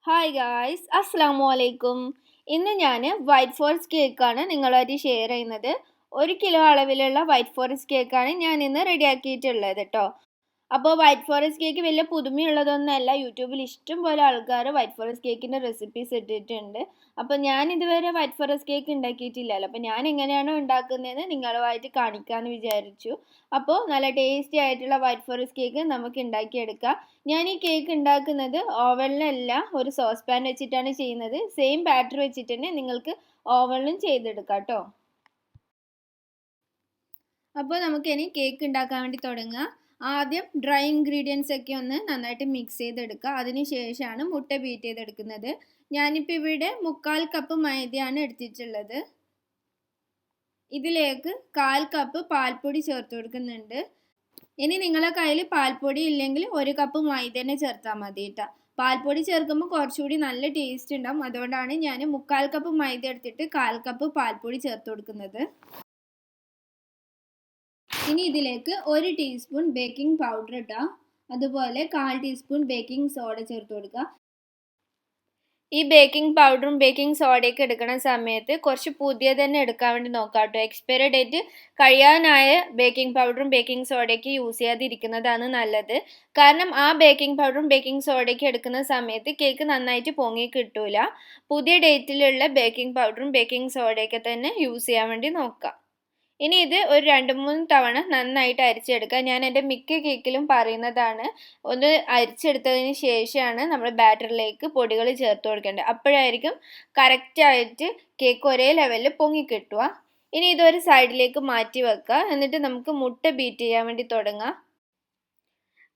Hi guys, അസ്സലാമു അലൈക്കും. ഇന്ന് ഞാൻ വൈറ്റ് ഫോറസ്റ്റ് കേക്കാണ് നിങ്ങളുമായിട്ട് ഷെയർ ചെയ്യുന്നത്. 1 കിലോ അളവിലുള്ള വൈറ്റ് ഫോറസ്റ്റ് കേക്കാണ് ഞാൻ ഇന്ന് റെഡിയാക്കിയിട്ടുള്ളത് കേട്ടോ. അപ്പോൾ വൈറ്റ് ഫോറസ്റ്റ് കേക്ക് വലിയ പുതുമയുള്ളതൊന്നുമല്ല. യൂട്യൂബിൽ ഇഷ്ടം പോലെ ആൾക്കാർ വൈറ്റ് ഫോറസ്റ്റ് കേക്കിൻ്റെ റെസിപ്പീസ് ഇട്ടിട്ടുണ്ട്. അപ്പോൾ ഞാൻ ഇതുവരെ വൈറ്റ് ഫോറസ്റ്റ് കേക്ക് ഉണ്ടാക്കിയിട്ടില്ലല്ലോ. അപ്പോൾ ഞാൻ എങ്ങനെയാണോ ഉണ്ടാക്കുന്നതെന്ന് നിങ്ങളുമായിട്ട് കാണിക്കാമെന്ന് വിചാരിച്ചു. അപ്പോൾ നല്ല ടേസ്റ്റി ആയിട്ടുള്ള വൈറ്റ് ഫോറസ്റ്റ് കേക്ക് നമുക്ക് ഉണ്ടാക്കിയെടുക്കാം. ഞാൻ ഈ കേക്ക് ഉണ്ടാക്കുന്നത് ഓവനിലല്ല, ഒരു സോസ് പാൻ വെച്ചിട്ടാണ് ചെയ്യുന്നത്. സെയിം ബാറ്റർ വെച്ചിട്ട് തന്നെ നിങ്ങൾക്ക് ഓവനിലും ചെയ്തെടുക്കാം കേട്ടോ. അപ്പോൾ നമുക്കിനി കേക്ക് ഉണ്ടാക്കാൻ വേണ്ടി തുടങ്ങാം. ആദ്യം ഡ്രൈ ഇൻഗ്രീഡിയൻസ് ഒക്കെ ഒന്ന് നന്നായിട്ട് മിക്സ് ചെയ്തെടുക്കുക. അതിന് ശേഷമാണ് മുട്ട ബീറ്റ് ചെയ്തെടുക്കുന്നത്. ഞാനിപ്പോൾ ഇവിടെ 1/4 കപ്പ് മൈദയാണ് എടുത്തിട്ടുള്ളത്. ഇതിലേക്ക് 1/4 കപ്പ് പാൽപ്പൊടി ചേർത്ത് കൊടുക്കുന്നുണ്ട്. ഇനി നിങ്ങളുടെ കയ്യിൽ പാൽപ്പൊടി ഇല്ലെങ്കിൽ 1 കപ്പ് മൈദ തന്നെ ചേർത്താൽ മതി കേട്ടോ. പാൽപ്പൊടി ചേർക്കുമ്പോൾ കുറച്ചുകൂടി നല്ല ടേസ്റ്റ് ഉണ്ടാവും. അതുകൊണ്ടാണ് ഞാൻ 1/4 കപ്പ് മൈദ എടുത്തിട്ട് 1/4 കപ്പ് പാൽപ്പൊടി ചേർത്ത് കൊടുക്കുന്നത്. ഇനി ഇതിലേക്ക് 1 ടീസ്പൂൺ ബേക്കിംഗ് പൗഡർ ഇടാം. അതുപോലെ 1/4 ടീസ്പൂൺ ബേക്കിംഗ് സോഡ ചേർത്ത് കൊടുക്കുക. ഈ ബേക്കിംഗ് പൗഡറും ബേക്കിംഗ് സോഡയൊക്കെ എടുക്കുന്ന സമയത്ത് കുറച്ച് പുതിയത് തന്നെ എടുക്കാൻ വേണ്ടി നോക്കാം കേട്ടോ. എക്സ്പയറി ഡേറ്റ് കഴിയാനായ ബേക്കിംഗ് പൗഡറും ബേക്കിംഗ് സോഡയൊക്കെ യൂസ് ചെയ്യാതിരിക്കുന്നതാണ് നല്ലത്. കാരണം ആ ബേക്കിംഗ് പൗഡറും ബേക്കിംഗ് സോഡയൊക്കെ എടുക്കുന്ന സമയത്ത് കേക്ക് നന്നായിട്ട് പൊങ്ങി കിട്ടൂല. പുതിയ ഡേറ്റിലുള്ള ബേക്കിംഗ് പൗഡറും ബേക്കിംഗ് സോഡയൊക്കെ തന്നെ യൂസ് ചെയ്യാൻ വേണ്ടി നോക്കാം. ഇനി ഇത് ഒരു 2-3 തവണ നന്നായിട്ട് അരിച്ചെടുക്കുക. ഞാൻ എൻ്റെ മിക്ക കേക്കിലും പറയുന്നതാണ്, ഒന്ന് അരിച്ചെടുത്തതിന് ശേഷമാണ് നമ്മൾ ബാറ്ററിലേക്ക് പൊടികൾ ചേർത്ത് കൊടുക്കേണ്ടത്. അപ്പോഴായിരിക്കും കറക്റ്റായിട്ട് കേക്ക് ഒരേ ലെവലിൽ പൊങ്ങി കിട്ടുക. ഇനി ഇതൊരു സൈഡിലേക്ക് മാറ്റി വെക്കുക. എന്നിട്ട് നമുക്ക് മുട്ട ബീറ്റ് ചെയ്യാൻ വേണ്ടി തുടങ്ങാം.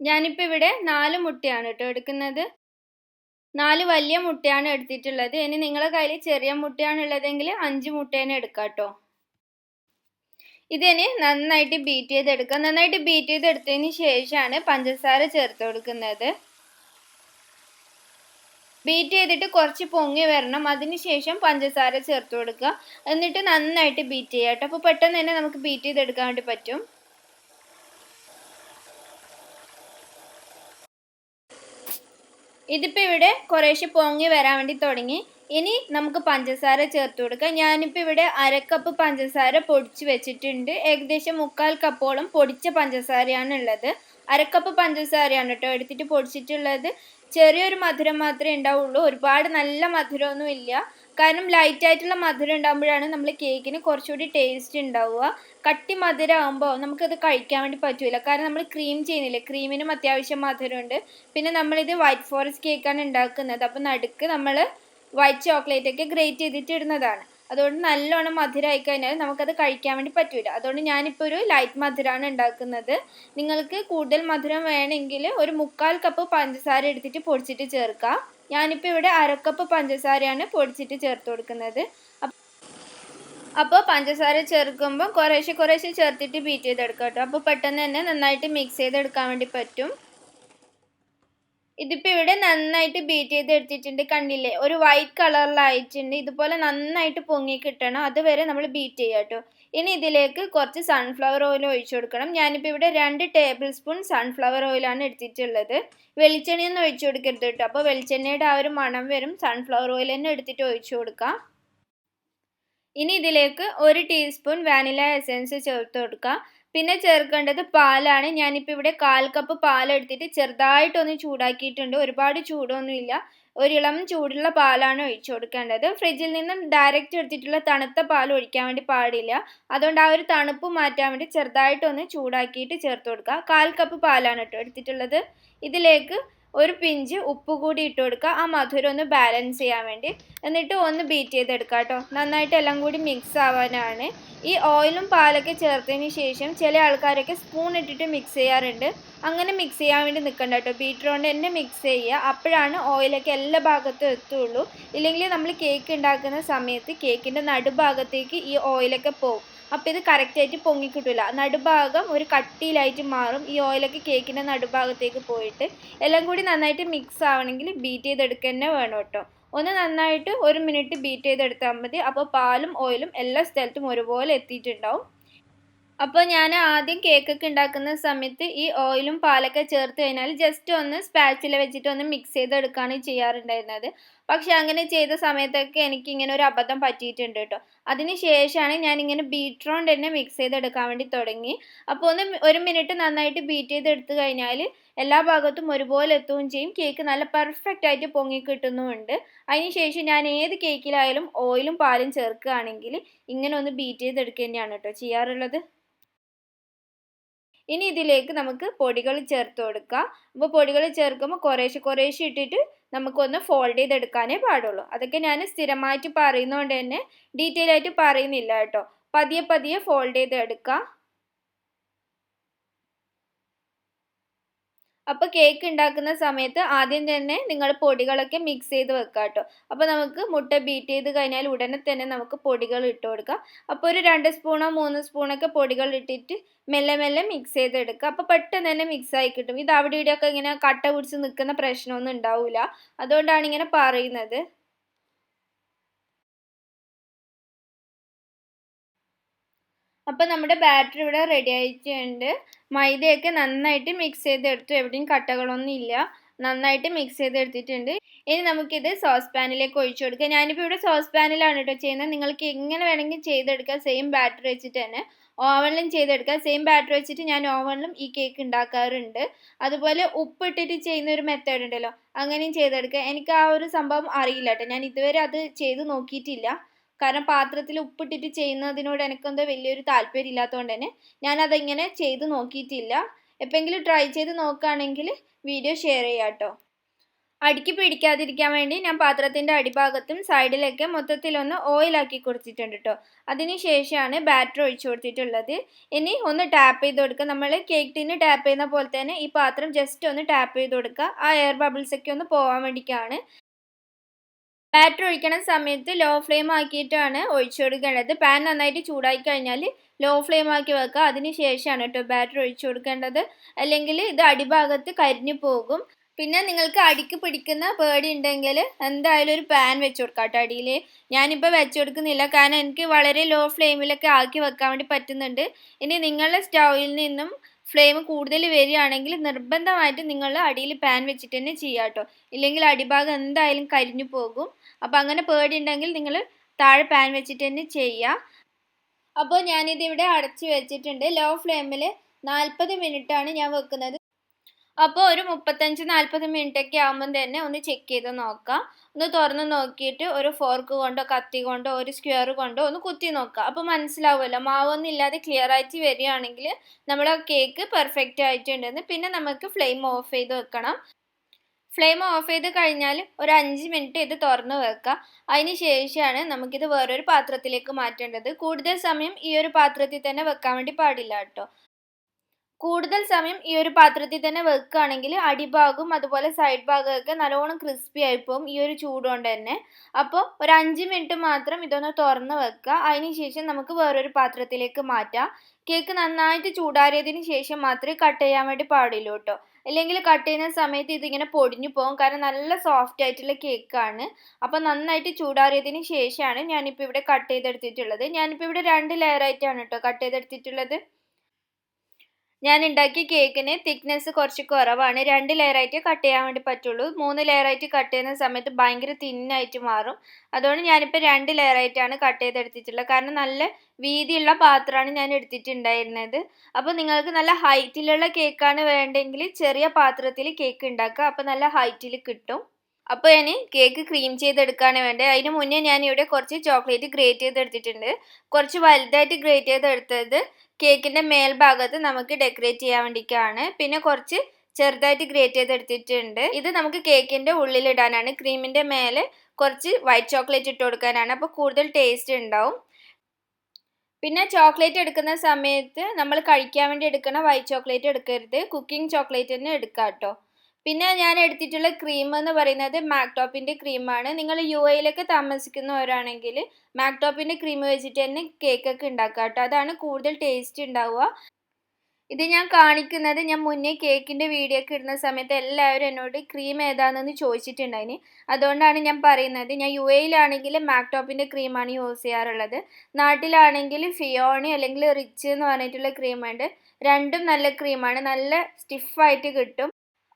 ഞാനിപ്പോൾ ഇവിടെ 4 മുട്ടയാണ് കേട്ടോ എടുക്കുന്നത്. 4 വലിയ മുട്ടയാണ് എടുത്തിട്ടുള്ളത്. ഇനി നിങ്ങളുടെ കയ്യിൽ ചെറിയ മുട്ടയാണ് ഉള്ളതെങ്കിൽ 5 മുട്ട തന്നെ എടുക്കാം കേട്ടോ. ഇതിനെ നന്നായിട്ട് ബീറ്റ് ചെയ്തെടുക്കുക. നന്നായിട്ട് ബീറ്റ് ചെയ്തെടുത്തതിന് ശേഷമാണ് പഞ്ചസാര ചേർത്ത് കൊടുക്കുന്നത്. ബീറ്റ് ചെയ്തിട്ട് കുറച്ച് പൊങ്ങി വരണം. അതിനുശേഷം പഞ്ചസാര ചേർത്ത് കൊടുക്കുക. എന്നിട്ട് നന്നായിട്ട് ബീറ്റ് ചെയ്യുക കേട്ടോ. അപ്പോൾ പെട്ടെന്ന് തന്നെ നമുക്ക് ബീറ്റ് ചെയ്തെടുക്കാൻ വേണ്ടി പറ്റും. ഇതിപ്പോൾ ഇവിടെ കുറേശ്ശെ പൊങ്ങി വരാൻ വേണ്ടി തുടങ്ങി. ഇനി നമുക്ക് പഞ്ചസാര ചേർത്ത് കൊടുക്കാം. ഞാനിപ്പോൾ ഇവിടെ 1/2 കപ്പ് പഞ്ചസാര പൊടിച്ച് വെച്ചിട്ടുണ്ട്. ഏകദേശം 1/4 കപ്പോളം പൊടിച്ച പഞ്ചസാരയാണ് ഉള്ളത്. 1/2 കപ്പ് പഞ്ചസാരയാണ് കേട്ടോ എടുത്തിട്ട് പൊടിച്ചിട്ടുള്ളത്. ചെറിയൊരു മധുരം മാത്രമേ ഉണ്ടാവുള്ളൂ. ഒരുപാട് നല്ല മധുരമൊന്നും ഇല്ല. കാരണം ലൈറ്റായിട്ടുള്ള മധുരം ഉണ്ടാകുമ്പോഴാണ് നമ്മൾ കേക്കിന് കുറച്ചുകൂടി ടേസ്റ്റ് ഉണ്ടാവുക. കട്ടി മധുരം ആകുമ്പോൾ നമുക്കത് കഴിക്കാൻ വേണ്ടി പറ്റില്ല. കാരണം നമ്മൾ ക്രീം ചെയ്യുന്നില്ല, ക്രീമിനും അത്യാവശ്യം മധുരമുണ്ട്. പിന്നെ നമ്മളിത് വൈറ്റ് ഫോറസ്റ്റ് കേക്കാണ് ഉണ്ടാക്കുന്നത്. അപ്പോൾ നടുക്ക് നമ്മൾ വൈറ്റ് ചോക്ലേറ്റ് ഒക്കെ ഗ്രേറ്റ് ചെയ്തിട്ട് ഇടുന്നതാണ്. അതുകൊണ്ട് നല്ലോണം മധുരമായി കഴിഞ്ഞാൽ നമുക്കത് കഴിക്കാൻ വേണ്ടി പറ്റില്ല. അതുകൊണ്ട് ഞാനിപ്പോൾ ഒരു ലൈറ്റ് മധുരമാണ് ഉണ്ടാക്കുന്നത്. നിങ്ങൾക്ക് കൂടുതൽ മധുരം വേണമെങ്കിൽ ഒരു 1/4 കപ്പ് പഞ്ചസാര എടുത്തിട്ട് പൊടിച്ചിട്ട് ചേർക്കാം. ഞാനിപ്പോൾ ഇവിടെ 1/2 കപ്പ് പഞ്ചസാരയാണ് പൊടിച്ചിട്ട് ചേർത്ത് കൊടുക്കുന്നത്. അപ്പോൾ പഞ്ചസാര ചേർക്കുമ്പോൾ കുറേശ്ശെ ചേർത്തിട്ട് ബീറ്റ് ചെയ്തെടുക്കാം കേട്ടോ. അപ്പോൾ പെട്ടെന്ന് തന്നെ നന്നായിട്ട് മിക്സ് ചെയ്തെടുക്കാൻ വേണ്ടി പറ്റും. ഇതിപ്പോൾ ഇവിടെ നന്നായിട്ട് ബീറ്റ് ചെയ്തെടുത്തിട്ടുണ്ട്. കണ്ടില്ലേ, ഒരു വൈറ്റ് കളറിലായിട്ടുണ്ട്. ഇതുപോലെ നന്നായിട്ട് പൊങ്ങി കിട്ടണം. അതുവരെ നമ്മൾ ബീറ്റ് ചെയ്യാം കേട്ടോ. ഇനി ഇതിലേക്ക് കുറച്ച് സൺഫ്ലവർ ഓയിൽ ഒഴിച്ചു കൊടുക്കണം. ഞാനിപ്പോൾ ഇവിടെ 2 ടേബിൾ സ്പൂൺ സൺഫ്ലവർ ഓയിലാണ് എടുത്തിട്ടുള്ളത്. വെളിച്ചെണ്ണയൊന്നും ഒഴിച്ചു കൊടുക്കരുത് കേട്ടോ. അപ്പോൾ വെളിച്ചെണ്ണയുടെ ആ ഒരു മണം വരും. സൺഫ്ലവർ ഓയിൽ തന്നെ എടുത്തിട്ട് ഒഴിച്ചു കൊടുക്കാം. ഇനി ഇതിലേക്ക് 1 ടീസ്പൂൺ വാനില എസൻസ് ചേർത്ത് കൊടുക്കാം. പിന്നെ ചേർക്കേണ്ടത് പാലാണ്. ഞാനിപ്പോൾ ഇവിടെ 1/4 കപ്പ് പാലെടുത്തിട്ട് ചെറുതായിട്ടൊന്ന് ചൂടാക്കിയിട്ടുണ്ട്. ഒരുപാട് ചൂടൊന്നുമില്ല. ഒരു ഇളം ചൂടുള്ള പാലാണ് ഒഴിച്ചു കൊടുക്കേണ്ടത്. ഫ്രിഡ്ജിൽ നിന്നും ഡയറക്റ്റ് എടുത്തിട്ടുള്ള തണുത്ത പാൽ ഒഴിക്കാൻ വേണ്ടി പാടില്ല. അതുകൊണ്ട് ആ ഒരു തണുപ്പ് മാറ്റാൻ വേണ്ടി ചെറുതായിട്ടൊന്ന് ചൂടാക്കിയിട്ട് ചേർത്ത് കൊടുക്കുക. 1/4 കപ്പ് പാലാണ് കേട്ടോ എടുത്തിട്ടുള്ളത്. ഇതിലേക്ക് ഒരു പിഞ്ച് ഉപ്പ് കൂടി ഇട്ട് കൊടുക്കുക, ആ മധുരം ഒന്ന് ബാലൻസ് ചെയ്യാൻ വേണ്ടി. എന്നിട്ട് ഒന്ന് ബീറ്റ് ചെയ്തെടുക്കുക കേട്ടോ. നന്നായിട്ട് എല്ലാം കൂടി മിക്സ് ആവാനാണ്. ഈ ഓയിലും പാലൊക്കെ ചേർത്തതിന് ശേഷം ചില ആൾക്കാരൊക്കെ സ്പൂൺ ഇട്ടിട്ട് മിക്സ് ചെയ്യാറുണ്ട്. അങ്ങനെ മിക്സ് ചെയ്യാൻ വേണ്ടി നിൽക്കണ്ട കേട്ടോ. ബീറ്റർ കൊണ്ട് തന്നെ മിക്സ് ചെയ്യുക. അപ്പോഴാണ് ഓയിലൊക്കെ എല്ലാ ഭാഗത്തും എത്തുള്ളൂ. ഇല്ലെങ്കിൽ നമ്മൾ കേക്ക് ഉണ്ടാക്കുന്ന സമയത്ത് കേക്കിൻ്റെ നടുഭാഗത്തേക്ക് ഈ ഓയിലൊക്കെ പോകും. അപ്പോൾ ഇത് കറക്റ്റായിട്ട് പൊങ്ങി കിട്ടില്ല. നടുഭാഗം ഒരു കട്ടിയിലായിട്ട് മാറും. ഈ ഓയിലൊക്കെ കേക്കിൻ്റെ നടുഭാഗത്തേക്ക് പോയിട്ട് എല്ലാം കൂടി നന്നായിട്ട് മിക്സ് ആവണമെങ്കിൽ ബീറ്റ് ചെയ്തെടുക്കുക തന്നെ വേണം കേട്ടോ. ഒന്ന് നന്നായിട്ട് 1 മിനിറ്റ് ബീറ്റ് ചെയ്തെടുത്താൽ മതി. അപ്പോൾ പാലും ഓയിലും എല്ലാ സ്ഥലത്തും ഒരുപോലെ എത്തിയിട്ടുണ്ടാവും. അപ്പോൾ ഞാൻ ആദ്യം കേക്കൊക്കെ ഉണ്ടാക്കുന്ന സമയത്ത് ഈ ഓയിലും പാലൊക്കെ ചേർത്ത് കഴിഞ്ഞാൽ ജസ്റ്റ് ഒന്ന് സ്പാച്ചില വെച്ചിട്ട് ഒന്ന് മിക്സ് ചെയ്തെടുക്കുകയാണ് ചെയ്യാറുണ്ടായിരുന്നത്. പക്ഷെ അങ്ങനെ ചെയ്ത സമയത്തൊക്കെ എനിക്കിങ്ങനെ ഒരു അബദ്ധം പറ്റിയിട്ടുണ്ട് കേട്ടോ. അതിന് ശേഷമാണ് ഞാനിങ്ങനെ ബീറ്റർ കൊണ്ട് തന്നെ മിക്സ് ചെയ്തെടുക്കാൻ വേണ്ടി തുടങ്ങി. അപ്പോൾ ഒരു മിനിറ്റ് നന്നായിട്ട് ബീറ്റ് ചെയ്തെടുത്ത് കഴിഞ്ഞാൽ എല്ലാ ഭാഗത്തും ഒരുപോലെ എത്തുകയും ചെയ്യും. കേക്ക് നല്ല പെർഫെക്റ്റ് ആയിട്ട് പൊങ്ങി കിട്ടുന്നുമുണ്ട്. അതിന് ശേഷം ഞാൻ ഏത് കേക്കിലായാലും ഓയിലും പാലും ചേർക്കുകയാണെങ്കിൽ ഇങ്ങനെ ഒന്ന് ബീറ്റ് ചെയ്തെടുക്കുക തന്നെയാണ് കേട്ടോ ചെയ്യാറുള്ളത്. ഇനി ഇതിലേക്ക് നമുക്ക് പൊടികൾ ചേർത്ത് കൊടുക്കാം. അപ്പോൾ പൊടികൾ ചേർക്കുമ്പോൾ കുറേശ്ശെ ഇട്ടിട്ട് നമുക്കൊന്ന് ഫോൾഡ് ചെയ്തെടുക്കാനേ പാടുള്ളൂ. അതൊക്കെ ഞാൻ സ്ഥിരമായിട്ട് പറയുന്നതുകൊണ്ട് തന്നെ ഡീറ്റെയിൽ ആയിട്ട് പറയുന്നില്ല കേട്ടോ. പതിയെ ഫോൾഡ് ചെയ്തെടുക്കാം. അപ്പോൾ കേക്ക് ഉണ്ടാക്കുന്ന സമയത്ത് ആദ്യം തന്നെ നിങ്ങൾ പൊടികളൊക്കെ മിക്സ് ചെയ്ത് വെക്കുക കേട്ടോ. അപ്പോൾ നമുക്ക് മുട്ട ബീറ്റ് ചെയ്ത് കഴിഞ്ഞാൽ ഉടനെ തന്നെ നമുക്ക് പൊടികൾ ഇട്ട് കൊടുക്കാം. അപ്പോൾ ഒരു 2 സ്പൂണോ 3 സ്പൂണൊക്കെ പൊടികൾ ഇട്ടിട്ട് മെല്ലെ മിക്സ് ചെയ്തെടുക്കുക. അപ്പോൾ പെട്ടെന്ന് തന്നെ മിക്സ് ആയി കിട്ടും. ഇത് അവിടെ ഇവിടെയൊക്കെ ഇങ്ങനെ കട്ട പിടിച്ച് നിൽക്കുന്ന പ്രശ്നമൊന്നും ഉണ്ടാവില്ല. അതുകൊണ്ടാണ് ഇങ്ങനെ പറയുന്നത്. അപ്പോൾ നമ്മുടെ ബാറ്റർ ഇവിടെ റെഡി ആയിട്ടുണ്ട്. മൈദയൊക്കെ നന്നായിട്ട് മിക്സ് ചെയ്തെടുത്തു. എവിടെയും കട്ടകളൊന്നും ഇല്ല. നന്നായിട്ട് മിക്സ് ചെയ്തെടുത്തിട്ടുണ്ട്. ഇനി നമുക്കിത് സോസ് പാനിലേക്ക് ഒഴിച്ചു കൊടുക്കാം. ഞാനിപ്പോൾ ഇവിടെ സോസ് പാനിലാണ് കേട്ടോ ചെയ്യുന്നത്. നിങ്ങൾക്ക് എങ്ങനെ വേണമെങ്കിൽ ചെയ്തെടുക്കാം. സെയിം ബാറ്റർ വെച്ചിട്ട് തന്നെ ഓവനിലും ചെയ്തെടുക്കാം. സെയിം ബാറ്റർ വെച്ചിട്ട് ഞാൻ ഓവനിലും ഈ കേക്ക് ഉണ്ടാക്കാറുണ്ട്. അതുപോലെ ഉപ്പിട്ടിട്ട് ചെയ്യുന്ന ഒരു മെത്തേഡ് ഉണ്ടല്ലോ, അങ്ങനെയും ചെയ്തെടുക്കാം. എനിക്ക് ആ ഒരു സംഭവം അറിയില്ല കേട്ടോ. ഞാൻ ഇതുവരെ അത് ചെയ്ത് നോക്കിയിട്ടില്ല. കാരണം പാത്രത്തിൽ ഉപ്പിട്ടിട്ട് ചെയ്യുന്നതിനോട് എനിക്കെന്തോ വലിയൊരു താല്പര്യം ഇല്ലാത്തതുകൊണ്ട് തന്നെ ഞാനതിങ്ങനെ ചെയ്ത് നോക്കിയിട്ടില്ല. എപ്പോഴെങ്കിലും ട്രൈ ചെയ്ത് നോക്കുകയാണെങ്കിൽ വീഡിയോ ഷെയർ ചെയ്യാം കേട്ടോ. അടിക്ക് പിടിക്കാതിരിക്കാൻ വേണ്ടി ഞാൻ പാത്രത്തിൻ്റെ അടിഭാഗത്തും സൈഡിലൊക്കെ മൊത്തത്തിലൊന്ന് ഓയിലാക്കി കൊടുത്തിട്ടുണ്ട് കേട്ടോ. അതിന് ശേഷമാണ് ബാറ്റർ ഒഴിച്ചു കൊടുത്തിട്ടുള്ളത്. ഇനി ഒന്ന് ടാപ്പ് ചെയ്ത് കൊടുക്കുക. നമ്മൾ കേക്ക് ടിന്ന് ടാപ്പ് ചെയ്യുന്ന പോലെ തന്നെ ഈ പാത്രം ജസ്റ്റ് ഒന്ന് ടാപ്പ് ചെയ്ത് കൊടുക്കുക. ആ എയർ ബബിൾസ് ഒക്കെ ഒന്ന് പോകാൻ വേണ്ടിയിട്ടാണ്. ബാറ്റർ ഒഴിക്കണ സമയത്ത് ലോ ഫ്ലെയിം ആക്കിയിട്ടാണ് ഒഴിച്ചു കൊടുക്കേണ്ടത്. പാൻ നന്നായിട്ട് ചൂടായി കഴിഞ്ഞാൽ ലോ ഫ്ലെയിം ആക്കി വെക്കുക. അതിന് ശേഷമാണ് കേട്ടോ ബാറ്റർ ഒഴിച്ചു കൊടുക്കേണ്ടത്. അല്ലെങ്കിൽ ഇത് അടിഭാഗത്ത് കരിഞ്ഞു പോകും. പിന്നെ നിങ്ങൾക്ക് അടിക്ക് പിടിക്കുന്ന പേടി ഉണ്ടെങ്കിൽ എന്തായാലും ഒരു പാൻ വെച്ച് കൊടുക്കാം കേട്ടോ അടിയിൽ. ഞാനിപ്പോൾ വെച്ച് കൊടുക്കുന്നില്ല, കാരണം എനിക്ക് വളരെ ലോ ഫ്ലെയിമിലൊക്കെ ആക്കി വെക്കാൻ വേണ്ടി പറ്റുന്നുണ്ട്. ഇനി നിങ്ങളുടെ സ്റ്റൗവിൽ നിന്നും ഫ്ലെയിം കൂടുതൽ വരികയാണെങ്കിൽ നിർബന്ധമായിട്ട് നിങ്ങൾ അടിയിൽ പാൻ വെച്ചിട്ട് തന്നെ ചെയ്യുക കേട്ടോ. ഇല്ലെങ്കിൽ അടിഭാഗം എന്തായാലും കരിഞ്ഞു പോകും. അപ്പോൾ അങ്ങനെ പേടിയുണ്ടെങ്കിൽ നിങ്ങൾ താഴെ പാൻ വെച്ചിട്ട് തന്നെ ചെയ്യുക. അപ്പോൾ ഞാനിതിവിടെ അടച്ചു വെച്ചിട്ടുണ്ട്. ലോ ഫ്ലെയിമിൽ 40 മിനിറ്റാണ് ഞാൻ വെക്കുന്നത്. അപ്പോൾ ഒരു 35-40 മിനിറ്റൊക്കെ ആകുമ്പം തന്നെ ഒന്ന് ചെക്ക് ചെയ്ത് നോക്കാം. ഒന്ന് തുറന്ന് നോക്കിയിട്ട് ഒരു ഫോർക്ക് കൊണ്ടോ കത്തി കൊണ്ടോ ഒരു സ്ക്വയർ കൊണ്ടോ ഒന്ന് കുത്തി നോക്കുക. അപ്പോൾ മനസ്സിലാവുമല്ലോ, മാവൊന്നും ഇല്ലാതെ ക്ലിയർ ആയിട്ട് വരികയാണെങ്കിൽ നമ്മുടെ കേക്ക് പെർഫെക്റ്റ് ആയിട്ടുണ്ടെന്ന്. പിന്നെ നമുക്ക് ഫ്ലെയിം ഓഫ് ചെയ്ത് വെക്കണം. ഫ്ലെയിം ഓഫ് ചെയ്ത് കഴിഞ്ഞാൽ ഒരു 5 മിനിറ്റ് ഇത് തുറന്ന് വെക്കുക. അതിന് ശേഷമാണ് നമുക്കിത് വേറൊരു പാത്രത്തിലേക്ക് മാറ്റേണ്ടത്. കൂടുതൽ സമയം ഈ ഒരു പാത്രത്തിൽ തന്നെ വെക്കാൻ വേണ്ടി പാടില്ല കേട്ടോ. കൂടുതൽ സമയം ഈ ഒരു പാത്രത്തിൽ തന്നെ വെക്കുകയാണെങ്കിൽ അടിഭാഗവും അതുപോലെ സൈഡ് ഭാഗമൊക്കെ നല്ലോണം ക്രിസ്പി ആയിപ്പോവും ഈ ഒരു ചൂടുകൊണ്ട് തന്നെ. അപ്പോൾ ഒരു 5 മിനിറ്റ് മാത്രം ഇതൊന്ന് തുറന്ന് വെക്കുക. അതിന് ശേഷം നമുക്ക് വേറൊരു പാത്രത്തിലേക്ക് മാറ്റാം. കേക്ക് നന്നായിട്ട് ചൂടാറിയതിന് ശേഷം മാത്രമേ കട്ട് ചെയ്യാൻ വേണ്ടി പാടുള്ളൂ കേട്ടോ. അല്ലെങ്കിൽ കട്ട് ചെയ്യുന്ന സമയത്ത് ഇതിങ്ങനെ പൊടിഞ്ഞു പോകും, കാരണം നല്ല സോഫ്റ്റ് ആയിട്ടുള്ള കേക്കാണ്. അപ്പോൾ നന്നായിട്ട് ചൂടാറിയതിന് ശേഷമാണ് ഞാനിപ്പോൾ ഇവിടെ കട്ട് ചെയ്തെടുത്തിട്ടുള്ളത്. ഞാനിപ്പോൾ ഇവിടെ 2 ലെയറായിട്ടാണ് കേട്ടോ കട്ട് ചെയ്തെടുത്തിട്ടുള്ളത്. ഞാൻ ഉണ്ടാക്കിയ കേക്കിന് തിക്നെസ് കുറച്ച് കുറവാണ്. 2 ലെയറായിട്ട് കട്ട് ചെയ്യാൻ വേണ്ടി പറ്റുള്ളൂ. 3 ലെയറായിട്ട് കട്ട് ചെയ്യുന്ന സമയത്ത് ഭയങ്കര തിന്നായിട്ട് മാറും. അതുകൊണ്ട് ഞാനിപ്പോൾ 2 ലെയറായിട്ടാണ് കട്ട് ചെയ്തെടുത്തിട്ടുള്ളത്. കാരണം നല്ല വീതിയുള്ള പാത്രമാണ് ഞാൻ എടുത്തിട്ടുണ്ടായിരുന്നത്. അപ്പോൾ നിങ്ങൾക്ക് നല്ല ഹൈറ്റിലുള്ള കേക്കാണ് വേണ്ടെങ്കിൽ ചെറിയ പാത്രത്തിൽ കേക്ക് ഉണ്ടാക്കുക. അപ്പോൾ നല്ല ഹൈറ്റിൽ കിട്ടും. അപ്പോൾ ഞാൻ കേക്ക് ക്രീം ചെയ്തെടുക്കുകയാണ് വേണ്ടത്. അതിന് മുന്നേ ഞാനിവിടെ കുറച്ച് ചോക്ലേറ്റ് ഗ്രേറ്റ് ചെയ്തെടുത്തിട്ടുണ്ട്. കുറച്ച് വലുതായിട്ട് ഗ്രേറ്റ് ചെയ്തെടുത്തത് കേക്കിൻ്റെ മേൽഭാഗത്ത് നമുക്ക് ഡെക്കറേറ്റ് ചെയ്യാൻ വേണ്ടിയിട്ടാണ്. പിന്നെ കുറച്ച് ചെറുതായിട്ട് ഗ്രേറ്റ് ചെയ്തെടുത്തിട്ടുണ്ട്. ഇത് നമുക്ക് കേക്കിൻ്റെ ഉള്ളിലിടാനാണ്. ക്രീമിൻ്റെ മേലെ കുറച്ച് വൈറ്റ് ചോക്ലേറ്റ് ഇട്ട് കൊടുക്കാനാണ്. അപ്പോൾ കൂടുതൽ ടേസ്റ്റ് ഉണ്ടാവും. പിന്നെ ചോക്ലേറ്റ് എടുക്കുന്ന സമയത്ത് നമ്മൾ കഴിക്കാൻ വേണ്ടി എടുക്കുന്ന വൈറ്റ് ചോക്ലേറ്റ് എടുക്കരുത്, കുക്കിംഗ് ചോക്ലേറ്റ് തന്നെ എടുക്കുക കേട്ടോ. പിന്നെ ഞാൻ എടുത്തിട്ടുള്ള ക്രീം എന്ന് പറയുന്നത് മാക്ടോപ്പിൻ്റെ ക്രീമാണ്. നിങ്ങൾ UAE താമസിക്കുന്നവരാണെങ്കിൽ മാക്ടോപ്പിൻ്റെ ക്രീം വെച്ചിട്ട് തന്നെ കേക്കൊക്കെ ഉണ്ടാക്കുക കേട്ടോ. അതാണ് കൂടുതൽ ടേസ്റ്റ് ഉണ്ടാവുക. ഇത് ഞാൻ കാണിക്കുന്നത് ഞാൻ മുന്നേ കേക്കിൻ്റെ വീഡിയോ ഒക്കെ ഇടുന്ന സമയത്ത് എല്ലാവരും എന്നോട് ക്രീം ഏതാണെന്ന് ചോദിച്ചിട്ടുണ്ടായിന്. അതുകൊണ്ടാണ് ഞാൻ പറയുന്നത്. ഞാൻ UAE-ലാണെങ്കിൽ മാക്ടോപ്പിൻ്റെ ക്രീമാണ് യൂസ് ചെയ്യാറുള്ളത്. നാട്ടിലാണെങ്കിൽ ഫിയോണി അല്ലെങ്കിൽ റിച്ച് എന്ന് പറഞ്ഞിട്ടുള്ള ക്രീമുണ്ട്. രണ്ടും നല്ല ക്രീമാണ്, നല്ല സ്റ്റിഫായിട്ട് കിട്ടും.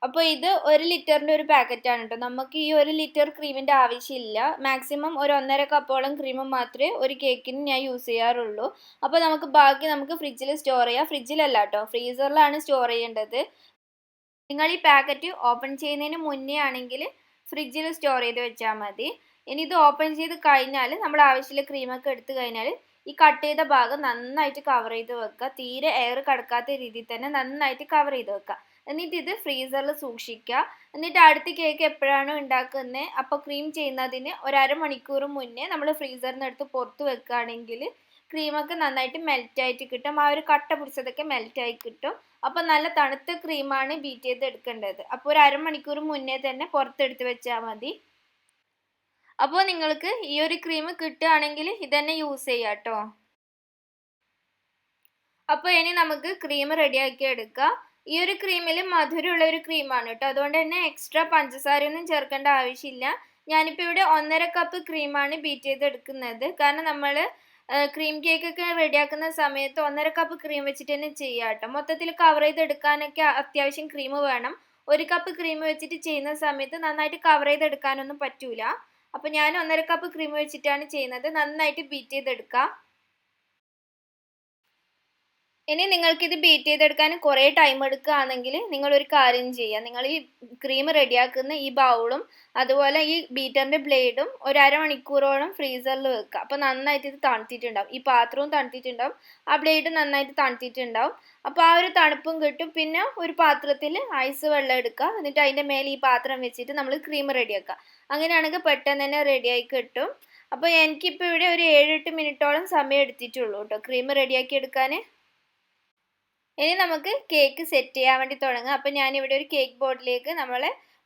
അപ്പോൾ ഇത് 1 ലിറ്ററിൻ്റെ ഒരു പാക്കറ്റാണ് കേട്ടോ. നമുക്ക് ഈ 1 ലിറ്റർ ക്രീമിൻ്റെ ആവശ്യമില്ല. മാക്സിമം ഒരു 1.5 കപ്പോളം ക്രീം മാത്രമേ ഒരു കേക്കിന് ഞാൻ യൂസ് ചെയ്യാറുള്ളൂ. അപ്പോൾ ബാക്കി നമുക്ക് ഫ്രിഡ്ജിൽ സ്റ്റോർ ചെയ്യാം. ഫ്രിഡ്ജിലല്ല കേട്ടോ, ഫ്രീസറിലാണ് സ്റ്റോർ ചെയ്യേണ്ടത്. നിങ്ങൾ ഈ പാക്കറ്റ് ഓപ്പൺ ചെയ്യുന്നതിന് മുന്നേ ആണെങ്കിൽ ഫ്രിഡ്ജിൽ സ്റ്റോർ ചെയ്ത് വെച്ചാൽ മതി. ഇനി ഇത് ഓപ്പൺ ചെയ്ത് കഴിഞ്ഞാൽ നമ്മൾ ആവശ്യമുള്ള ക്രീമൊക്കെ എടുത്തു കഴിഞ്ഞാൽ ഈ കട്ട് ചെയ്ത ഭാഗം നന്നായിട്ട് കവർ ചെയ്ത് വെക്കുക. തീരെ എയർ കടക്കാത്ത രീതിയിൽ തന്നെ നന്നായിട്ട് കവർ ചെയ്ത് വെക്കുക. എന്നിട്ട് ഇത് ഫ്രീസറിൽ സൂക്ഷിക്കുക. എന്നിട്ട് അടുത്ത കേക്ക് എപ്പോഴാണോ ഉണ്ടാക്കുന്നത് അപ്പോൾ ക്രീം ചെയ്യുന്നതിന് ഒരു അരമണിക്കൂർ മുന്നേ നമ്മൾ ഫ്രീസറിൽ നിന്ന് എടുത്ത് പുറത്ത് വെക്കുകയാണെങ്കിൽ ക്രീമൊക്കെ നന്നായിട്ട് മെൽറ്റായിട്ട് കിട്ടും. ആ ഒരു കട്ട പിടിച്ചതൊക്കെ മെൽറ്റായി കിട്ടും. അപ്പോൾ നല്ല തണുത്ത ക്രീമാണ് ബീറ്റ് ചെയ്ത് എടുക്കേണ്ടത്. അപ്പോൾ ഒരു അരമണിക്കൂർ മുന്നേ തന്നെ പുറത്തെടുത്ത് വെച്ചാൽ മതി. അപ്പോൾ നിങ്ങൾക്ക് ഈ ഒരു ക്രീം കിട്ടുകയാണെങ്കിൽ ഇതന്നെ യൂസ് ചെയ്യാം കേട്ടോ. അപ്പോൾ ഇനി നമുക്ക് ക്രീം റെഡിയാക്കി എടുക്കാം. ഈ ഒരു ക്രീമിൽ മധുരമുള്ള ഒരു ക്രീമാണ് കേട്ടോ. അതുകൊണ്ട് തന്നെ എക്സ്ട്രാ പഞ്ചസാരയൊന്നും ചേർക്കേണ്ട ആവശ്യമില്ല. ഞാനിപ്പോൾ ഇവിടെ 1.5 കപ്പ് ക്രീമാണ് ബീറ്റ് ചെയ്തെടുക്കുന്നത്. കാരണം നമ്മൾ ക്രീം കേക്കൊക്കെ റെഡിയാക്കുന്ന സമയത്ത് 1.5 കപ്പ് ക്രീം വെച്ചിട്ട് തന്നെ ചെയ്യാം കേട്ടോ. മൊത്തത്തിൽ കവർ ചെയ്തെടുക്കാനൊക്കെ അത്യാവശ്യം ക്രീം വേണം. 1 കപ്പ് ക്രീം വെച്ചിട്ട് ചെയ്യുന്ന സമയത്ത് നന്നായിട്ട് കവർ ചെയ്തെടുക്കാനൊന്നും പറ്റൂല. അപ്പോൾ ഞാൻ 1.5 കപ്പ് ക്രീം വെച്ചിട്ടാണ് ചെയ്യുന്നത്. നന്നായിട്ട് ബീറ്റ് ചെയ്തെടുക്കുക. ഇനി നിങ്ങൾക്കിത് ബീറ്റ് ചെയ്തെടുക്കാൻ കുറേ ടൈം എടുക്കുകയാണെങ്കിൽ നിങ്ങളൊരു കാര്യം ചെയ്യുക. നിങ്ങൾ ഈ ക്രീം റെഡിയാക്കുന്ന ഈ ബൗളും അതുപോലെ ഈ ബീറ്ററിൻ്റെ ബ്ലേഡും ഒരു അരമണിക്കൂറോളം ഫ്രീസറിൽ വെക്കുക. അപ്പോൾ നന്നായിട്ട് ഇത് തണുത്തിട്ടുണ്ടാവും. ഈ പാത്രവും തണുത്തിട്ടുണ്ടാവും, ആ ബ്ലേഡ് നന്നായിട്ട് തണുത്തിട്ടുണ്ടാവും. അപ്പോൾ ആ ഒരു തണുപ്പും കിട്ടും. പിന്നെ ഒരു പാത്രത്തിൽ ഐസ് വെള്ളം എടുക്കുക. എന്നിട്ട് അതിൻ്റെ മേലെ ഈ പാത്രം വെച്ചിട്ട് നമ്മൾ ക്രീം റെഡിയാക്കുക. അങ്ങനെയാണെങ്കിൽ പെട്ടെന്ന് തന്നെ റെഡിയായി കിട്ടും. അപ്പോൾ എനിക്കിപ്പോൾ ഇവിടെ ഒരു 7-8 മിനിറ്റോളം സമയം എടുത്തിട്ടുള്ളൂ കേട്ടോ ക്രീം റെഡിയാക്കി എടുക്കാൻ. ഇനി നമുക്ക് കേക്ക് സെറ്റ് ചെയ്യാൻ വേണ്ടി തുടങ്ങാം. അപ്പോൾ ഞാനിവിടെ ഒരു കേക്ക് ബോർഡിലേക്ക് നമ്മൾ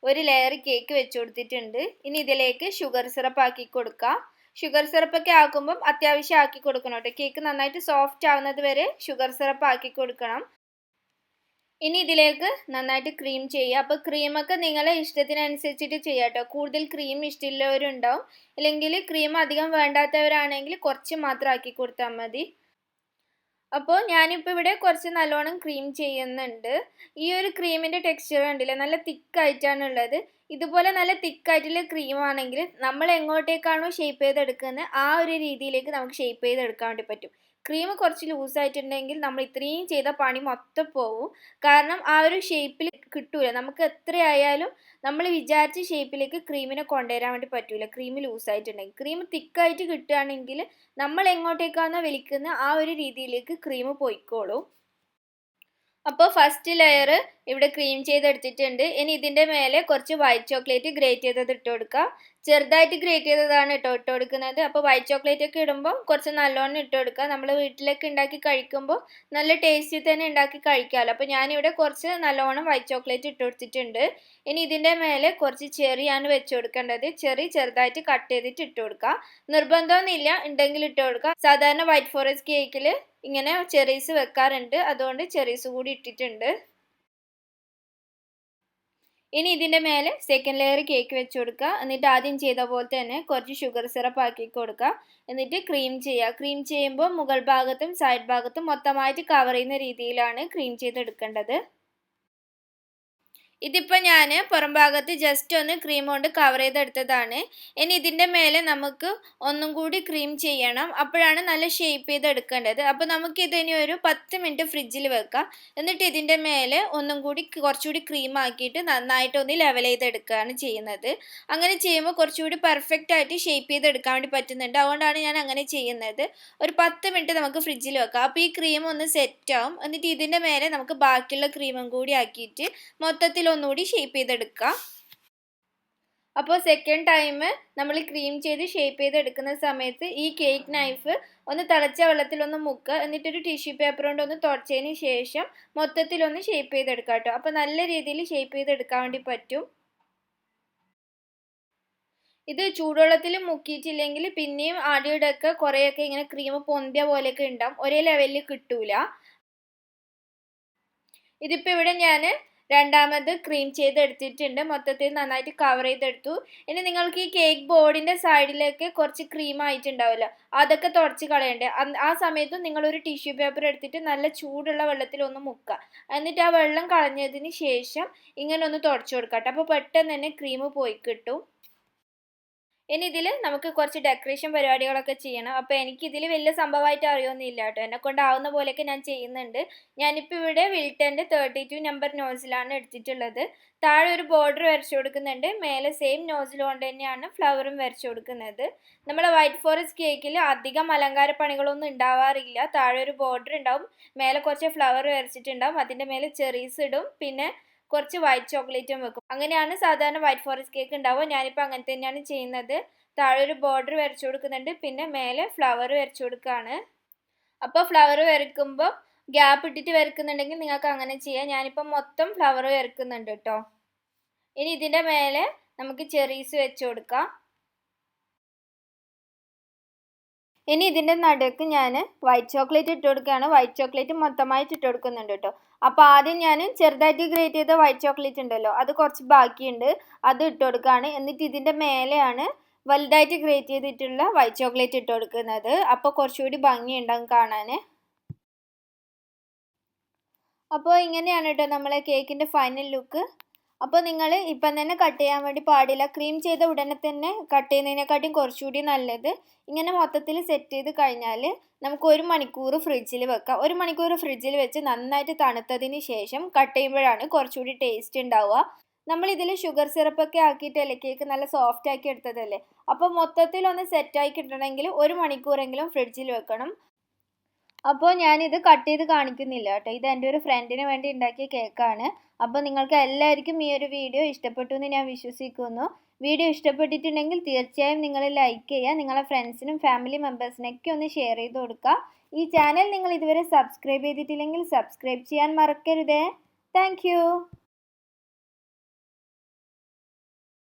ഒരു ലെയർ കേക്ക് വെച്ച് കൊടുത്തിട്ടുണ്ട്. ഇനി ഇതിലേക്ക് ഷുഗർ സിറപ്പ് ആക്കി കൊടുക്കാം. ഷുഗർ സിറപ്പൊക്കെ ആക്കുമ്പം അത്യാവശ്യം ആക്കി കൊടുക്കണം കേട്ടോ. കേക്ക് നന്നായിട്ട് സോഫ്റ്റ് ആവുന്നത് വരെ ഷുഗർ സിറപ്പ് ആക്കി കൊടുക്കണം. ഇനി ഇതിലേക്ക് നന്നായിട്ട് ക്രീം ചെയ്യുക. അപ്പോൾ ക്രീമൊക്കെ നിങ്ങളെ ഇഷ്ടത്തിനനുസരിച്ചിട്ട് ചെയ്യാം കേട്ടോ. കൂടുതൽ ക്രീം ഇഷ്ടമുള്ളവരുണ്ടാവും, അല്ലെങ്കിൽ ക്രീം അധികം വേണ്ടാത്തവരാണെങ്കിൽ കുറച്ച് മാത്രം ആക്കി കൊടുത്താൽ മതി. അപ്പോൾ ഞാനിപ്പോൾ ഇവിടെ കുറച്ച് നല്ലോണം ക്രീം ചെയ്യുന്നുണ്ട്. ഈ ഒരു ക്രീമിൻ്റെ ടെക്സ്ചർ കണ്ടില്ലേ, നല്ല തിക്കായിട്ടാണുള്ളത്. ഇതുപോലെ നല്ല തിക്കായിട്ടുള്ള ക്രീം ആണെങ്കിൽ നമ്മൾ എങ്ങോട്ടേക്കാണോ ഷേപ്പ് ചെയ്തെടുക്കുന്നത് ആ ഒരു രീതിയിലേക്ക് നമുക്ക് ഷേപ്പ് ചെയ്തെടുക്കാൻ വേണ്ടി പറ്റും. ക്രീം കുറച്ച് ലൂസായിട്ടുണ്ടെങ്കിൽ നമ്മൾ ഇത്രയും ചെയ്ത പണി മൊത്തം പോവും. കാരണം ആ ഒരു ഷേപ്പിൽ കിട്ടൂല. നമുക്ക് എത്രയായാലും നമ്മൾ വിചാരിച്ച ഷേപ്പിലേക്ക് ക്രീമിനെ കൊണ്ടുവരാൻ വേണ്ടി പറ്റൂല. ക്രീം ലൂസായിട്ടുണ്ടെങ്കിൽ. ക്രീം തിക്കായിട്ട് കിട്ടുകയാണെങ്കിൽ നമ്മൾ എങ്ങോട്ടേക്കാണോ വലിക്കുന്ന ആ ഒരു രീതിയിലേക്ക് ക്രീം പോയിക്കോളും. അപ്പോൾ ഫസ്റ്റ് ലെയർ ഇവിടെ ക്രീം ചെയ്തെടുത്തിട്ടുണ്ട്. ഇനി ഇതിൻ്റെ മേലെ കുറച്ച് വൈറ്റ് ചോക്ലേറ്റ് ഗ്രേറ്റ് ചെയ്തത് ഇട്ട് കൊടുക്കുക. ചെറുതായിട്ട് ഗ്രേറ്റ് ചെയ്തതാണ് ഇട്ട് കൊടുക്കുന്നത്. അപ്പോൾ വൈറ്റ് ചോക്ലേറ്റ് ഒക്കെ ഇടുമ്പോൾ കുറച്ച് നല്ലോണം ഇട്ട് കൊടുക്കുക. നമ്മൾ വീട്ടിലൊക്കെ ഉണ്ടാക്കി കഴിക്കുമ്പോൾ നല്ല ടേസ്റ്റി തന്നെ ഉണ്ടാക്കി കഴിക്കാമല്ലോ. അപ്പോൾ ഞാനിവിടെ കുറച്ച് നല്ലോണം വൈറ്റ് ചോക്ലേറ്റ് ഇട്ട് കൊടുത്തിട്ടുണ്ട്. ഇനി ഇതിൻ്റെ മേലെ കുറച്ച് ചെറിയാണ് വെച്ച് കൊടുക്കേണ്ടത്. ചെറുതായിട്ട് കട്ട് ചെയ്തിട്ട് ഇട്ട് കൊടുക്കുക. നിർബന്ധമൊന്നുമില്ല, ഉണ്ടെങ്കിൽ ഇട്ട് കൊടുക്കുക. സാധാരണ വൈറ്റ് ഫോറസ്റ്റ് കേക്കിൽ ഇങ്ങനെ ചെറീസ് വെക്കാറുണ്ട്, അതുകൊണ്ട് ചെറീസ് കൂടി ഇട്ടിട്ടുണ്ട്. ഇനി ഇതിൻ്റെ മേലെ സെക്കൻഡ് ലെയർ കേക്ക് വെച്ച് കൊടുക്കുക. എന്നിട്ട് ആദ്യം ചെയ്ത പോലെ തന്നെ കുറച്ച് ഷുഗർ സിറപ്പ് ആക്കി കൊടുക്കുക. എന്നിട്ട് ക്രീം ചെയ്യുക. ക്രീം ചെയ്യുമ്പോൾ മുകൾ ഭാഗത്തും സൈഡ് ഭാഗത്തും മൊത്തമായിട്ട് കവർ ചെയ്യുന്ന രീതിയിലാണ് ക്രീം ചെയ്തെടുക്കേണ്ടത്. ഇതിപ്പോൾ ഞാൻ പുറം ഭാഗത്ത് ജസ്റ്റ് ഒന്ന് ക്രീം കൊണ്ട് കവർ ചെയ്തെടുത്തതാണ്. ഇനി ഇതിൻ്റെ മേലെ നമുക്ക് ഒന്നും കൂടി ക്രീം ചെയ്യണം. അപ്പോഴാണ് നല്ല ഷേപ്പ് ചെയ്തെടുക്കേണ്ടത്. അപ്പോൾ നമുക്കിതിനി ഒരു 10 മിനിറ്റ് ഫ്രിഡ്ജിൽ വെക്കാം. എന്നിട്ട് ഇതിൻ്റെ മേലെ ഒന്നും കൂടി കുറച്ചുകൂടി ക്രീം ആക്കിയിട്ട് നന്നായിട്ടൊന്ന് ലെവൽ ചെയ്തെടുക്കുകയാണ് ചെയ്യുന്നത്. അങ്ങനെ ചെയ്യുമ്പോൾ കുറച്ചുകൂടി പെർഫെക്റ്റ് ആയിട്ട് ഷേപ്പ് ചെയ്തെടുക്കാൻ വേണ്ടി പറ്റുന്നുണ്ട്. അതുകൊണ്ടാണ് ഞാൻ അങ്ങനെ ചെയ്യുന്നത്. ഒരു 10 മിനിറ്റ് നമുക്ക് ഫ്രിഡ്ജിൽ വെക്കാം. അപ്പോൾ ഈ ക്രീം ഒന്ന് സെറ്റാവും. എന്നിട്ട് ഇതിൻ്റെ മേലെ നമുക്ക് ബാക്കിയുള്ള ക്രീമും കൂടി ആക്കിയിട്ട് മൊത്തത്തിൽ ഒന്നുകൂടി ഷേപ്പ് ചെയ്തെടുക്കുക. അപ്പോൾ സെക്കൻഡ് ടൈം നമ്മൾ ക്രീം ചെയ്ത് ഷേപ്പ് ചെയ്തെടുക്കുന്ന സമയത്ത് ഈ കേക്ക് നൈഫ് ഒന്ന് തിളച്ച വെള്ളത്തിലൊന്ന് മുക്കുക. എന്നിട്ടൊരു ടിഷ്യൂ പേപ്പർ കൊണ്ട് ഒന്ന് തുടച്ചതിന് ശേഷം മൊത്തത്തിലൊന്ന് ഷേപ്പ് ചെയ്തെടുക്കുക കേട്ടോ. അപ്പോൾ നല്ല രീതിയിൽ ഷേപ്പ് ചെയ്തെടുക്കാൻ വേണ്ടി പറ്റും. ഇത് ചൂടുവെള്ളത്തിൽ മുക്കിയിട്ടില്ലെങ്കിൽ പിന്നെയും അടിയിടൊക്കെ കുറേയൊക്കെ ഇങ്ങനെ ക്രീം പൊന്തിയ പോലെയൊക്കെ ഉണ്ടാവും. ഒരേ ലെവലിൽ കിട്ടൂല. ഇതിപ്പോൾ ഇവിടെ ഞാൻ രണ്ടാമത് ക്രീം ചെയ്തെടുത്തിട്ടുണ്ട്. മൊത്തത്തിൽ നന്നായിട്ട് കവർ ചെയ്തെടുത്തു. ഇനി നിങ്ങൾക്ക് ഈ കേക്ക് ബോർഡിൻ്റെ സൈഡിലേക്ക് കുറച്ച് ക്രീം ആയിട്ടുണ്ടാവില്ല, അതൊക്കെ തുടച്ച് കളയണ്ടേ. ആ സമയത്തും നിങ്ങളൊരു ടിഷ്യൂ പേപ്പർ എടുത്തിട്ട് നല്ല ചൂടുള്ള വെള്ളത്തിൽ ഒന്ന് മുക്കുക. എന്നിട്ട് ആ വെള്ളം കളഞ്ഞതിന് ശേഷം ഇങ്ങനെ ഒന്ന് തുടച്ചു കൊടുക്കട്ടെ. അപ്പോൾ പെട്ടെന്ന് തന്നെ ക്രീം പോയി കിട്ടും. ഇനി ഇതിൽ നമുക്ക് കുറച്ച് ഡെക്കറേഷൻ പരിപാടികളൊക്കെ ചെയ്യണം. അപ്പോൾ എനിക്കിതിൽ വലിയ സംഭവമായിട്ട് അറിയൊന്നുമില്ല കേട്ടോ. എന്നെ കൊണ്ടാവുന്ന പോലെയൊക്കെ ഞാൻ ചെയ്യുന്നുണ്ട്. ഞാനിപ്പോൾ ഇവിടെ വിൽട്ടൻ്റെ 32 നമ്പർ നോസിലാണ് എടുത്തിട്ടുള്ളത്. താഴെ ഒരു ബോർഡർ വരച്ചു കൊടുക്കുന്നുണ്ട്. മേലെ സെയിം നോസിൽ കൊണ്ട് തന്നെയാണ് ഫ്ലവറും വരച്ചു കൊടുക്കുന്നത്. നമ്മുടെ വൈറ്റ് ഫോറസ്റ്റ് കേക്കിൽ അധികം അലങ്കാര പണികളൊന്നും ഉണ്ടാവാറില്ല. താഴെ ഒരു ബോർഡർ ഉണ്ടാവും, മേലെ കുറച്ച് ഫ്ലവർ വരച്ചിട്ടുണ്ടാവും, അതിൻ്റെ മേലെ ചെറീസ് ഇടും, പിന്നെ കുറച്ച് വൈറ്റ് ചോക്ലേറ്റും വെക്കും. അങ്ങനെയാണ് സാധാരണ വൈറ്റ് ഫോറസ്റ്റ് കേക്ക് ഉണ്ടാവുക. ഞാനിപ്പോൾ അങ്ങനെ തന്നെയാണ് ചെയ്യുന്നത്. താഴെ ഒരു ബോർഡർ വരച്ചു കൊടുക്കുന്നുണ്ട്, പിന്നെ മേലെ ഫ്ലവർ വരച്ചു കൊടുക്കുകയാണ്. അപ്പോൾ ഫ്ലവർ വരയ്ക്കുമ്പോൾ ഗ്യാപ്പ് ഇട്ടിട്ട് വരയ്ക്കുന്നുണ്ടെങ്കിൽ നിങ്ങൾക്ക് അങ്ങനെ ചെയ്യാം. ഞാനിപ്പോൾ മൊത്തം ഫ്ലവർ വരയ്ക്കുന്നുണ്ട് കേട്ടോ. ഇനി ഇതിൻ്റെ മേലെ നമുക്ക് ചെറീസ് വെച്ച് കൊടുക്കാം. ഇനി ഇതിൻ്റെ നടുക്ക് ഞാൻ വൈറ്റ് ചോക്ലേറ്റ് ഇട്ട് കൊടുക്കുകയാണ്. വൈറ്റ് ചോക്ലേറ്റ് മൊത്തമായിട്ട് ഇട്ട് കൊടുക്കുന്നുണ്ട് കേട്ടോ. അപ്പോൾ ആദ്യം ഞാൻ ചെറുതായിട്ട് ഗ്രേറ്റ് ചെയ്ത വൈറ്റ് ചോക്ലേറ്റ് ഉണ്ടല്ലോ, അത് കുറച്ച് ബാക്കിയുണ്ട്, അത് ഇട്ട് കൊടുക്കുകയാണ്. എന്നിട്ട് ഇതിൻ്റെ മേലെയാണ് വലുതായിട്ട് ഗ്രേറ്റ് ചെയ്തിട്ടുള്ള വൈറ്റ് ചോക്ലേറ്റ് ഇട്ട് കൊടുക്കുന്നത്. അപ്പോൾ കുറച്ചുകൂടി ഭംഗിയുണ്ടാകും കാണാൻ. അപ്പോൾ ഇങ്ങനെയാണ് കേട്ടോ നമ്മളെ കേക്കിൻ്റെ ഫൈനൽ ലുക്ക്. അപ്പോൾ നിങ്ങൾ ഇപ്പം തന്നെ കട്ട് ചെയ്യാൻ വേണ്ടി പാടില്ല. ക്രീം ചെയ്ത ഉടനെ തന്നെ കട്ട് ചെയ്യുന്നതിനെക്കാട്ടും കുറച്ചുകൂടി നല്ലത് ഇങ്ങനെ മൊത്തത്തിൽ സെറ്റ് ചെയ്ത് കഴിഞ്ഞാൽ നമുക്ക് 1 മണിക്കൂർ ഫ്രിഡ്ജിൽ വെക്കാം. 1 മണിക്കൂർ ഫ്രിഡ്ജിൽ വെച്ച് നന്നായിട്ട് തണുത്തതിന് ശേഷം കട്ട് ചെയ്യുമ്പോഴാണ് കുറച്ചുകൂടി ടേസ്റ്റ് ഉണ്ടാവുക. നമ്മളിതിൽ ഷുഗർ സിറപ്പൊക്കെ ആക്കിയിട്ടല്ലേ കേക്ക് നല്ല സോഫ്റ്റ് ആക്കി എടുത്തതല്ലേ. അപ്പോൾ മൊത്തത്തിൽ ഒന്ന് സെറ്റായി കിട്ടണമെങ്കിൽ 1 മണിക്കൂറെങ്കിലും ഫ്രിഡ്ജിൽ വെക്കണം. അപ്പോൾ ഞാനിത് കട്ട് ചെയ്ത് കാണിക്കുന്നില്ല കേട്ടോ. ഇത് എൻ്റെ ഒരു ഫ്രണ്ടിന് വേണ്ടി ഉണ്ടാക്കിയ കേക്കാണ്. അപ്പോൾ നിങ്ങൾക്ക് എല്ലാവർക്കും ഈ ഒരു വീഡിയോ ഇഷ്ടപ്പെട്ടു എന്ന് ഞാൻ വിശ്വസിക്കുന്നു. വീഡിയോ ഇഷ്ടപ്പെട്ടിട്ടുണ്ടെങ്കിൽ തീർച്ചയായും നിങ്ങൾ ലൈക്ക് ചെയ്യുക. നിങ്ങളെ ഫ്രണ്ട്സിനും ഫാമിലി മെമ്പേഴ്സിനൊക്കെ ഒന്ന് ഷെയർ ചെയ്ത് കൊടുക്കുക. ഈ ചാനൽ നിങ്ങൾ ഇതുവരെ സബ്സ്ക്രൈബ് ചെയ്തിട്ടില്ലെങ്കിൽ സബ്സ്ക്രൈബ് ചെയ്യാൻ മറക്കരുതേ. താങ്ക്